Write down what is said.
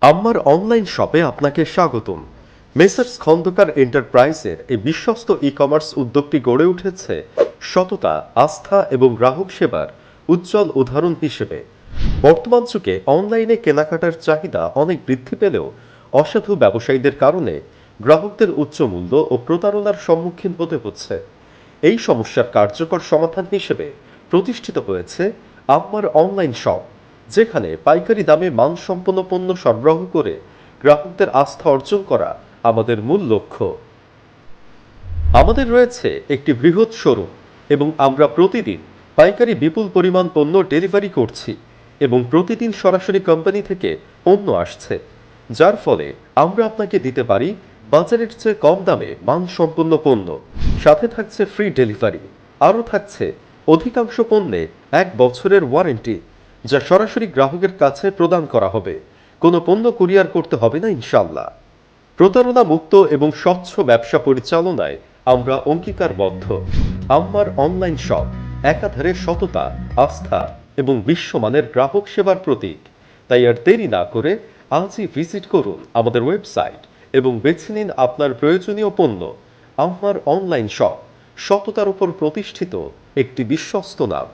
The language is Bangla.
আমার অনলাইন শপে আপনাকে স্বাগতম। মেসার্স খন্দকার এন্টারপ্রাইজের এই বিশ্বস্ত ই-কমার্স উদ্যোগটি গড়ে উঠেছে সততা, আস্থা এবং গ্রাহক সেবার উজ্জ্বল উদাহরণ হিসেবে। বর্তমান যুগে অনলাইনে কেনাকাটার চাহিদা অনেক বৃদ্ধি পেলেও অসাধু ব্যবসায়ীদের কারণে গ্রাহকদের উচ্চ মূল্য ও প্রতারণার সম্মুখীন হতে হচ্ছে। এই সমস্যার কার্যকর সমাধান হিসেবে প্রতিষ্ঠিত হয়েছে আমার অনলাইন শপ, যেখানে পাইকারি দামে মানসম্পন্ন পণ্য সরবরাহ করে গ্রাহকদের আস্থা অর্জন করা আমাদের মূল লক্ষ্য। আমাদের রয়েছে একটি বৃহৎ শোরুম এবং আমরা প্রতিদিন পাইকারি বিপুল পরিমাণ পণ্য ডেলিভারি করছি এবং প্রতিদিন সরাসরি কোম্পানি থেকে পণ্য আসছে, যার ফলে আমরা আপনাকে দিতে পারি বাজারের চেয়ে কম দামে মানসম্পন্ন পণ্য। সাথে থাকছে ফ্রি ডেলিভারি, আরও থাকছে অধিকাংশ পণ্যে 1 বছরের ওয়ারেন্টি, যা সরাসরি গ্রাহকের কাছে প্রদান করা হবে। কোনো পণ্য কুরিয়ার করতে হবে না ইনশাল্লাহ। প্রতারণা মুক্ত এবং স্বচ্ছ ব্যবসা পরিচালনায় আমরা অঙ্গীকারবদ্ধ। আমার অনলাইন শপ একাধারে সততা, আস্থা এবং বিশ্বমানের গ্রাহক সেবার প্রতীক। তাই আর দেরি না করে আজই ভিজিট করুন আমাদের ওয়েবসাইট এবং বেছে নিন আপনার প্রয়োজনীয় পণ্য। আমার অনলাইন শপ, সততার উপর প্রতিষ্ঠিত একটি বিশ্বস্ত নাম।